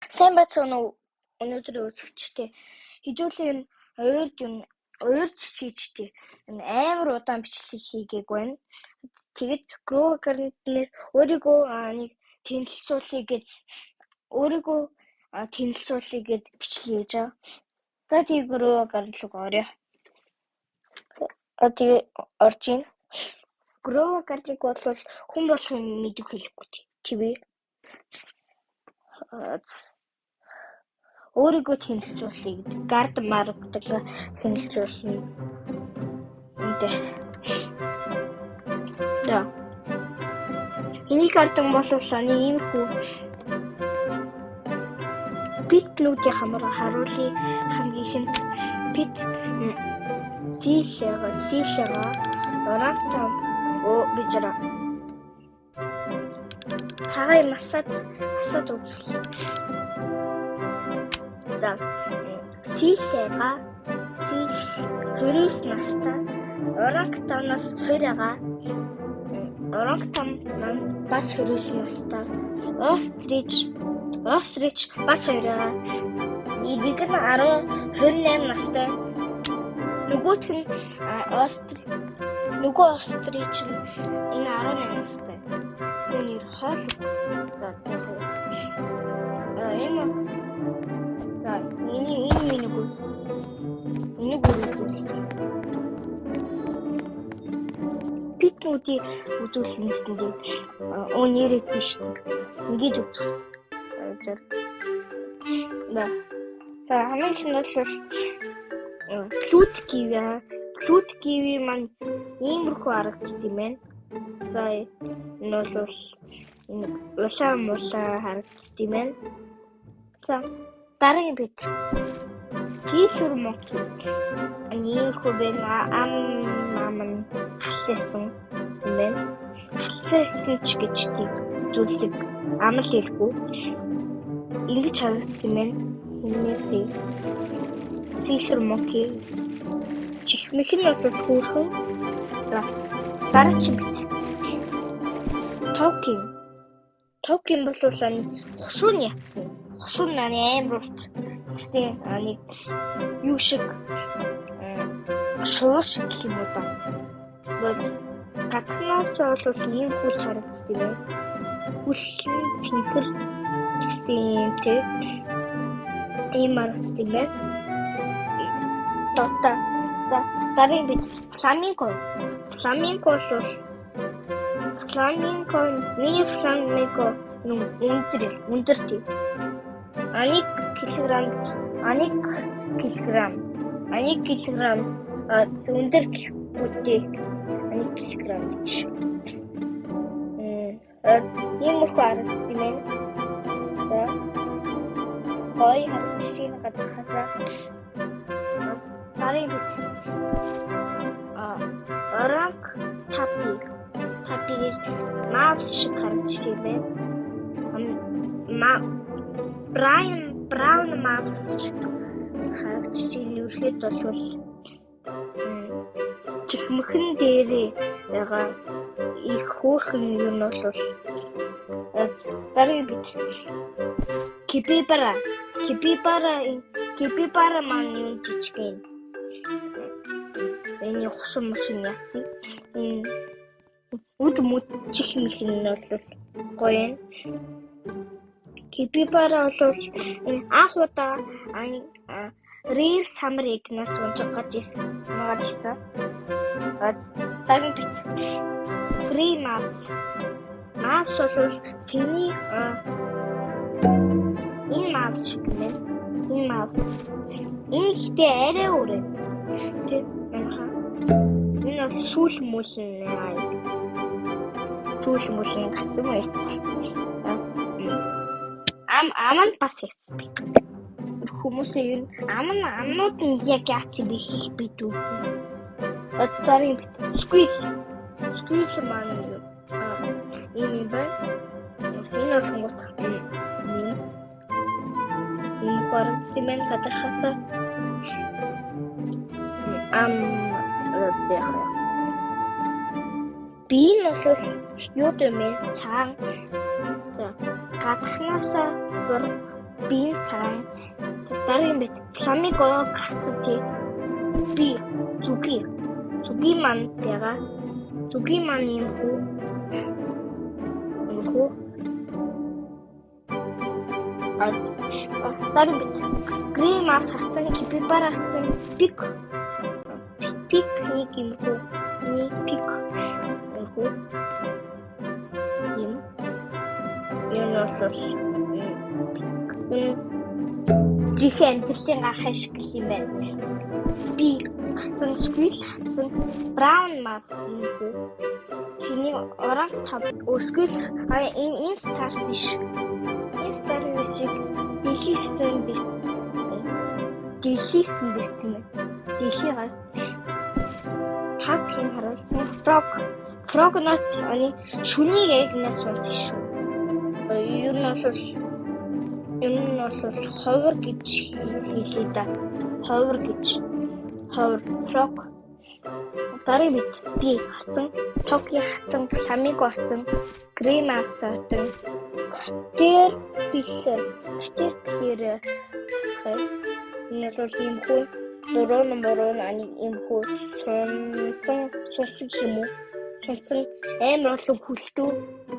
Сайн байцгаана уу өнөөдрийн үзэгчтэй. Хэдүүлээ уурж чийчтэй. Амар удаан бичлэг хийгээг байна. Тэгэд Grow Garden-ээр өөрийгөө тэнэлцүүлэе гэж бичлэг хийж байгаа. За тэгээ Grow Garden руу орё. Тэгээ орж ийн. Grow Garden-ыг бол хүн болгон мэдэх хэлэхгүй тийм ээ. Өөрийгөө тэнэлцүүлэе гэдэг гард маргадаг тэнэлцүүлнэ. Үнтэй. За. Энийг гардан боловсаны иймэрхүү питнүүдийн харуулъя. Хамгийн ихэнд пит сийлэга орангутан бижара цагаан масад үзүүлээ. За сийлэга 29 настай орангутанаас 20-ага орангутан бас 29 настай острич бас 2-ага нэг нь 28 настай нөгөөх нь нөгөө острич нь энэ 18 настай энэ хоол питнүүдийн үзүүлэлтнээсээ нэрээд биш ингэж үзэх. За хамгийн нь бол флют киви маань иймэрхүү харагддаг юм байна. За энэ бол улаан харагддаг юм байна. За дараагийн бит Сийлүр Монки иймэрхүү байна. Ам халээсэн юм байна. Халээсэн ч гэж тийм зүйлийг амл хэлгүй. Ингэж харагдсан юм байна. Энэсээ Сийлүр Монки чихмэх нь бол хөөрхөн. За дараагийн бит Токин бол хушууны ятсан. Хушуун амар урт. Тэгсэн нэг юу шиг шуу шиг юм уу да. Гаднаас бол ийм хүл харагдсан юм. Хүлэн цэнхэр тэгсэн юм те. Ийм харагдсан юм байна. Тота. За дараагийн бит фламинго өндөр тийм. Аник килограмм өндөр гэхгүйтэй аник килограмм гэж. Иймэрхүү харагдсан юм байна. За гой харагдчихын гадахасаа дараагийн бит оранг тапиг маус шиг харагдчих юм байна. Браун маус шиг харагдчих. Ерөөхдөө бол чихмхэн дээрээ байгаа их хөөрхөн юм бол дараагийн бит кипибара маань юм жижигэн. Энэ хушуун яцсан. Үд чихмэх нь бол гоё. Кипибара бол анх удаа рэр самар игнаас унжгаад ирсэн. Дараагийн бит грей маус бол сэний энэ маус шиг нэ. Энэ маус. Энэ ихтэй арай өрөө. Тэг манайхаа. Энэ бол сүүл мөлн гацсан байц. Аман бас яцсан би. Хүмүүсээ юу амнууд нь яг яцсан би хийх бидүү. Дараагийн бит squid маань юм байна. Энэ бол гот юм харагдсан гадахасаа би нь бол юу дэмэ цаан гадахнаасаа биеийн цагаан. Дараагийн бит фламинго гацсан тий. Би зүгийн маань байгаа. Зүгийн маань юм хүү. Дараагийн бит грим арт харцсан, кипипар харцсан, пик нэг юм хүү. Нэг пик юм хүү. Жихэн амтлагын гахай шиг гэх юм байна. Би хатсан сквил хатсан браун мас юм хүү. Тэний оранж тав сквил энэ стар биш. Энэ стар шиг дэлхийсэн биш. Дэлхийсэн байсан юм. Дэлхийгээс тав юм харуулсан фрог нот ани шүнийг эгнээс унсан шүү. Юм нь бол ховор гэж хэлээ да. Ховор фрог. Дараагийн бит би харцсан, токи харцсан, фламинго харцсан, грим харцсан. Тэр бэлээ. Энэ бол юм хөө дөрөв ани юм хөө сулсан юм уу? Сулсан амар олон хүлтүү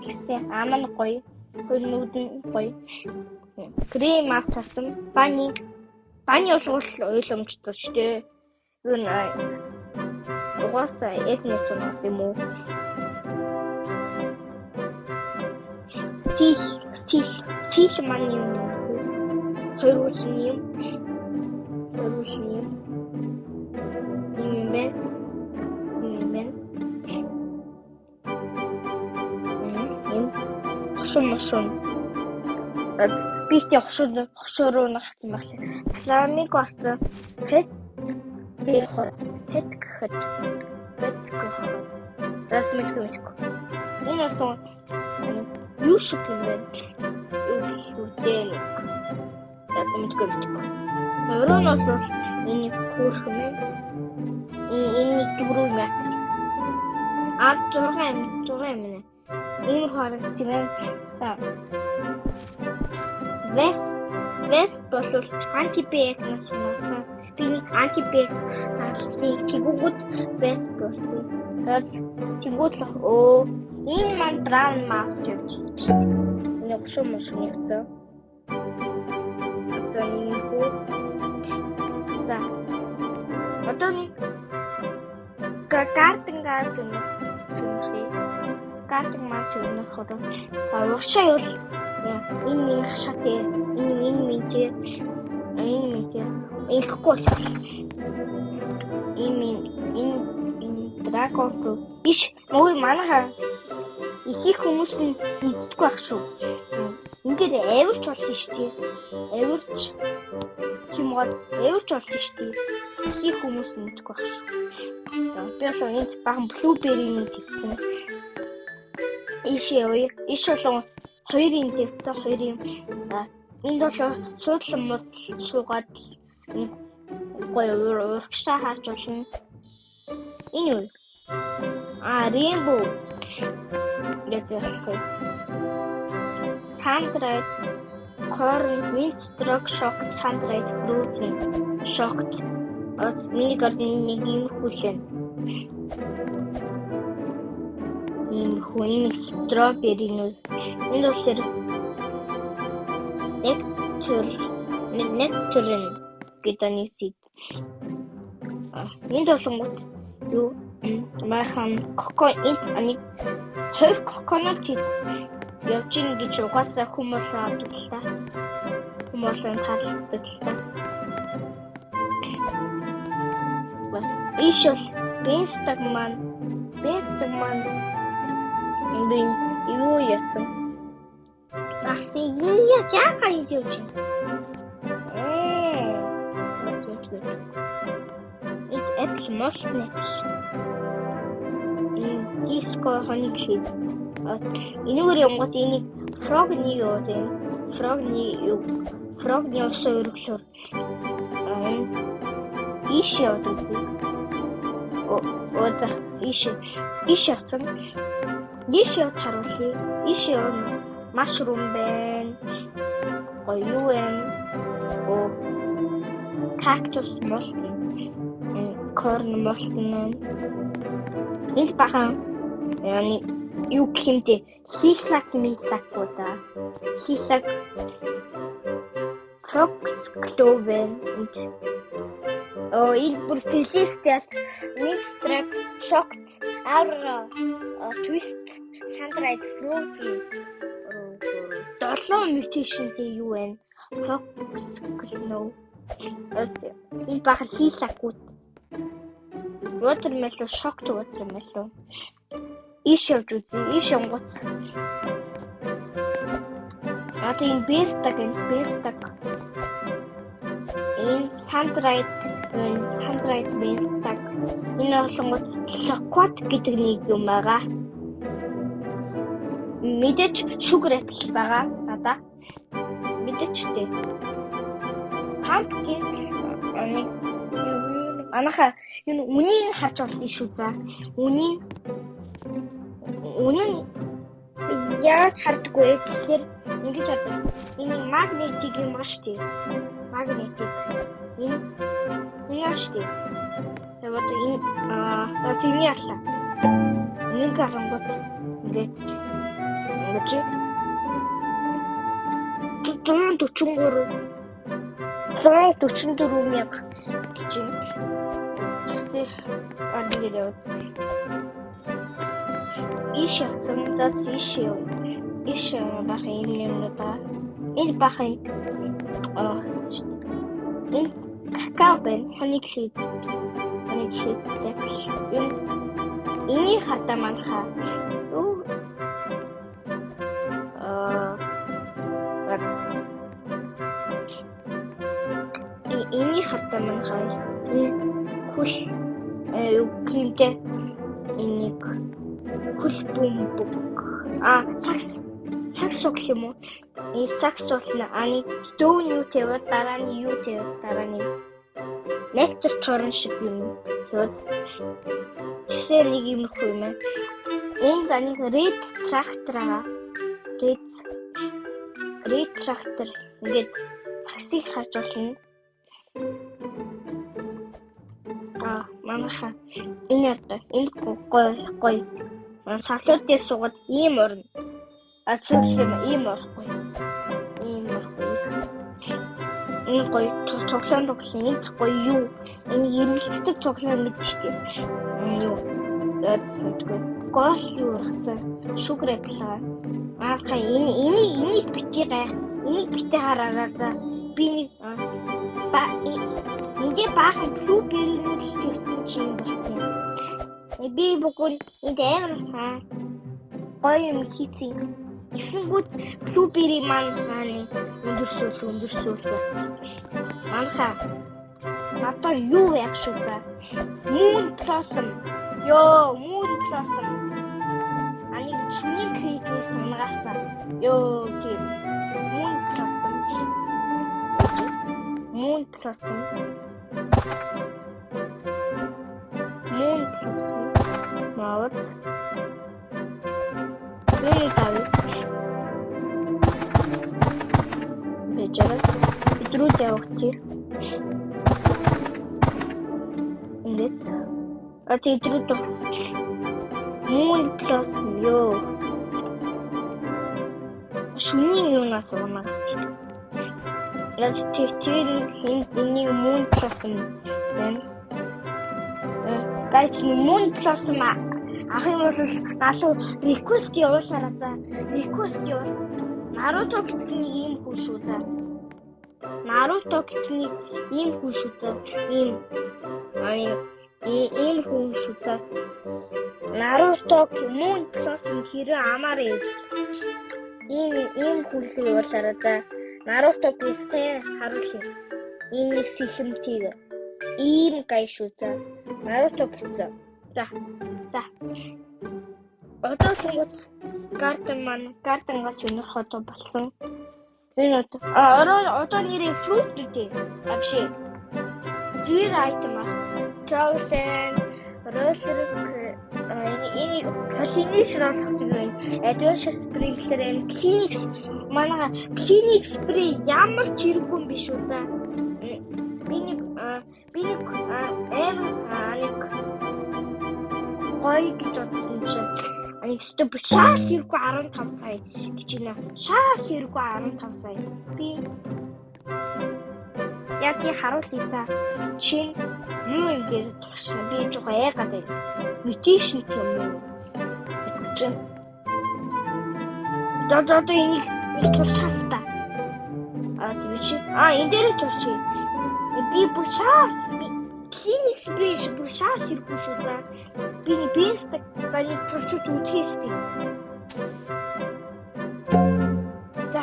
гэсэн аман гоё. Хөлнүүд нь гоё. Грим харцсан, бани бол ойлгомжтой шүү дээ. Юу нэ угаасаа этнос унаас юм уу? Сил маань юм. Хоёр үлэн юм. Хошон. Би тэ хошороо нагцсан байна. Фламинго харцсан. Хэт гэхэд. Раз мэдгүй. Энэ бол юу шиг юм бэ? Юу дээ. Яг мэдгүй. Өрөөнөөс энэ хөөрхөн энэ дөрөв мэт. 6 юм. Энэ харагдсан юм. За. Вест бол антибиотик нусан. Би антибиотик авсан. Тэгвэл вест болсон. Тэгвэл энэ маань браун мас явчихсан биш. Энэ хөшөө явцсан. За. Одоо нэг картингаас юм. Картинг мас юм хото. Урагшаа юу? Энэ хашаатай. Энэ минтээ. Ихгүй. Энэ дракон биш. Ой манайхаа их хүмүүс нь мэддэггүй байх шүү. Ингээд авирч болно шүү дээ. Авирч болно шүү дээ. Их хүмүүс нь мэддэггүй байх шүү. Би бол энэ баган блуберийн тавьсан. Иш болон хоёрын тавьсан. Энд бол суудлан мод суугаад гоё урагшаа харж болно. Энэ юу? Rainbow. Sunlight, corn, mint, drug shock, sunlight, frozen, shocked. Миний гардын нэг юм хүлэн. Энэ strawberry нүү. Энэ бол nectarine гэдэг нэг seed. Энд болонгууд юу? Махан хоёр coconut явж ийн гэж угаасаа хүмүүс авдаг л та. Хүмүүс таалагддаг л та. Ишэл бенстаг маань энэ юу яасан? Зарсан яагаад ингэж явж байна? Эпл мошны. Диско хоник хийс. Энэгээр юмгот энийг фрогны юу вэ? Фрогны усаа өргөлөөр. Иш явдаг. За иш явсан. Иш яв харуулъя. Иш яв машрум байна. Гоё юу вэ? cactus molten. Corn molten. Энд бахан юу гэмтэй хийлак милакуда. Хийлак Foxglove und энэ бүр Celestial Windstrike Shocked Aurora Twist Sunrise Frozen 7 mutation-тэй юу вэ? Foxglove энэ бахан хийлакууд Watermelon Shocked Watermelon ийш явж үзье. Ийш онгоц. Энэ Bestag энэ Sunrise Bestag энэ олонгод Loquat гэдэг нэг юм байгаа. Мэдээж sugar apple байгаа надаа. Мэдээж дээ. Pumpkin анаха энэ үнийг харж олно шүү за. Үнэн яаж хардггүй гэхээр ингэж хардаг. Энэ магнетик юм аа штэ. Магнетик. Энэ штэ. Тэгээд энэ тэний арлаа. Нэг гарангууд ингээд 144 мянга гэж юм. Тэгсэн ардилээ. Ийш явцсан ийш бахын юмнуудаа энэ бахын энэ какао бэн хониглид энэ хатаа манха энэ хатаа манха хөл гэмтэй энийг хөл бөмбөг сакс сок юм уу? Энэ сакс болно. Ани stone юу тэвэр дараа нь юу тэвэр дараа нь nectar торн шиг юм. Тэгэхээр нэг юм хөө юм. Энэ даниг red tractor аа. Red tractor ингээд саксыг харж болно. Манайха энэ гоё. Саклууд дээр суугаад ийм орно. Асуусан ийм орохгүй. Энэ гоё тоглоом энэ гоё юу? Энэ ирэлцдэг тоглоом мэдчихтэй. Юу? Яцгүй. Гол юу ургасан? Sugar apple. Аахаа энийг битгий гай. Энийг битгий хараараа за. Би ингээ баахан blueberry хэлсэн чинь болсон. Би бүгд энэ амар гоё юм хийцэн. Эсэнгүүд blueberry маань өндөрсөөл байсан. Манха надаа юу яах шүү за. Moon Blossom. Moon Blossom. Ани чиний кредит санагасан. Тийм. Moon Blossom. Мавд. Вечером итрудя ухти. Нет. А ты итрудя. Moon Blossom шүний юунаас уунаас. Let's take new Moon Blossom. Guys, Moon Blossom ах юм бол галуу request явуулаарай за. Request явуул. Naruto гэсэн нэг ийм хүн шүү за. Naruto гэсэн нэг ийм хүн шүү за. Ийм хүн шүү за. Naruto Moon Blossom хэрэг амаарэ. Ийм хүн явуулаарай за. Naruto гэсэн харуулъя. Энэ сэлэмтийг ийм гай шүү за. Naruto гэсэн. За. Одоо тэгвэл гардангаас өнөх одоо болсон. Энэ одоо нэрээ fruit үү? Вообще. Zero items. Travel roller ini pollination болгох юм. Adventure Sprinkler and Clinics манай Clinic spray ямар ч хэрэггүй юм биш үү за. Би нэг Би нэг нэг гоё гэж бодсон чинь өстө шал хэрэггүй 15 сая гэж байна. Шал хэрэггүй 15 сая. Би яг тий харуулъя за. Чин юу юм гээд туршна. Би жоо яагаад вэ? Mutation юм уу? Чин. Одоо энийг туршаас та. Тийм чи. Энэ дээр туршия. Би бүр шал клиник спрей бүр шал хэрэггүй шүү за. Би бест за нэг туршиж үзээстэй. За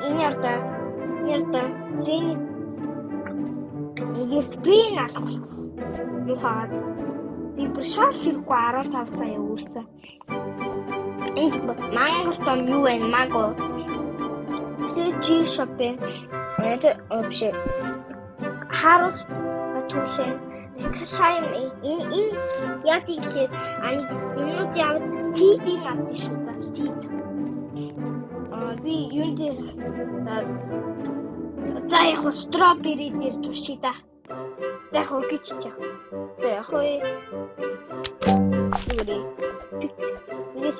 энэ ярда зэний нэг спрей алах болсон. Юу хаад би бүр шал хэрэггүй 15 сая өөрсөн. Энд манго том юу вэ? Манго. Жил шопен. Это вообще харус атулээ. Сайн энэ яг ихээр юмнууд яваад CD надад шүү за CD. Би юун дээр за яг стробери дээр туршия да. За яг гэж чаа. За яг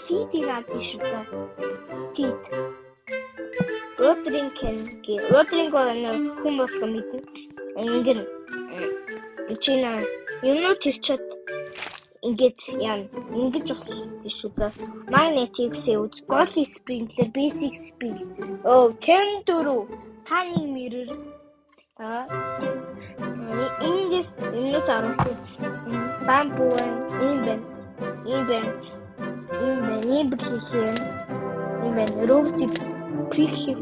CD надад шүү за. CD. Родринг хүмүүс мэднэ. Ингэн чина юмнууд тэрчээд ингэж ингэж болсон шүү за. Magnetic-ээ үз. Golden Sprinkler, Basic Sprinkler. Tender. Tiny Mirror. Ингээс юмнууд оруулсан. Bamboo, Rose Prickly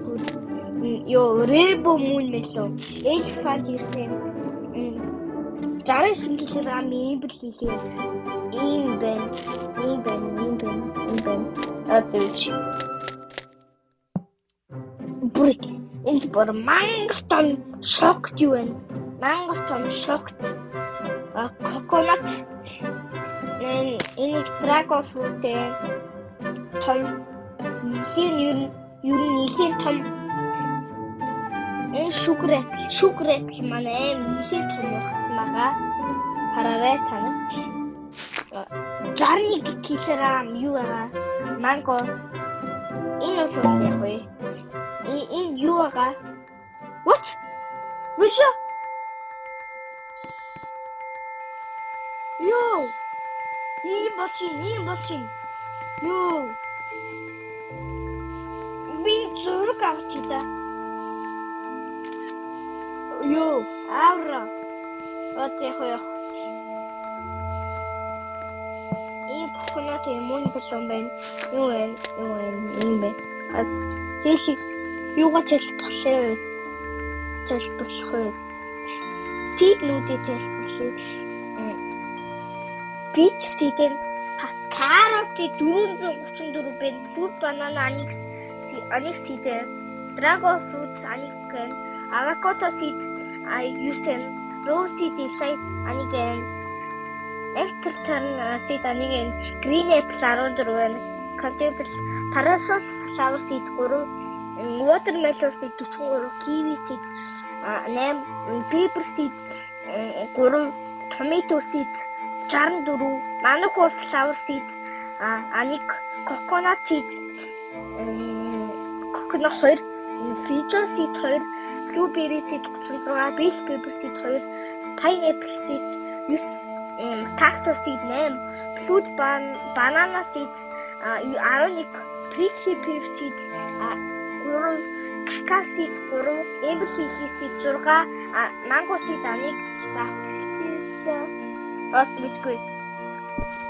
Rainbow Moon melon. Elephant ирсэн. 69 кг мебель хийлээ. Ийм байна. Атууч. Бүр энд бүр мангартон шокт юу вэ? Мангартон шокт. Coconut. Энэ dragon fruit том нийлэн том энэ sugar apple манай нийлэн том болсон байгаа. Хараарай тань. 61 кг юу байгаа? Манго. Энэ юу яг вэ? Энэ юу байгаа? What? Виша? Юу? Ийм бочин. Юу? Би зураг авчихъя. Юу? Авра. Оцех. Ийм coconut юм байна. Юу вэ? Аз тийш юугаа тайлбарлах вэ? Seed-нүүдийг тайлбарлая. Peach seed-ийн carrot-ийн 434 байна. Fruit banana anik seed, dragon fruit anik, avocado seed yusen, rose seed anik, nectarine seed anik, green apple 14 байна. Caterpillar parasol flower seed 3, watermelon seed 43, kiwi seed 8, pepper seed 3, tomato seed 64, mango flower seed anik, coconut seed coconut 2, future seed 2, blueberry seed 36, bell pepper seed 2, pineapple seed 9, cactus seed 8, fruit banana seed 11, prickly pear seed 3, cacao seed 3, apple seed 6, mango seed anik Otmитгүй.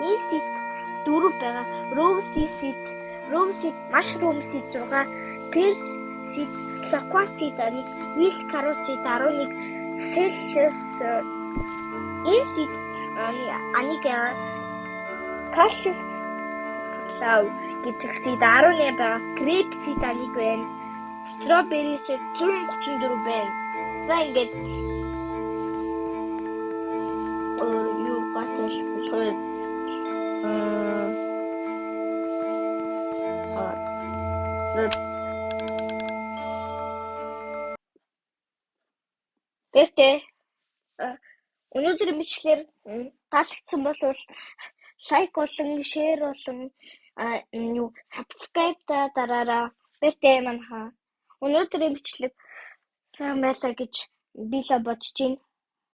Энэ seed 4 байгаа. Rose seed, mushroom seed 6, pear seed, loquat seed anik, wild carrot seed 11, celsius энэ seed anik cashew flower гэдэг seed 18 байгаа. Grape seed anik байна. Strawberry seed 134 байна. За ингээд Бэртэ Өнөөдрийн бичлэгээр таалагдсан бол лайк болон шеэр болон subscribe дараараа баяртай манайхаа. Өнөөдрийн бичлэг сайн байлаа гэж би л бодож байна.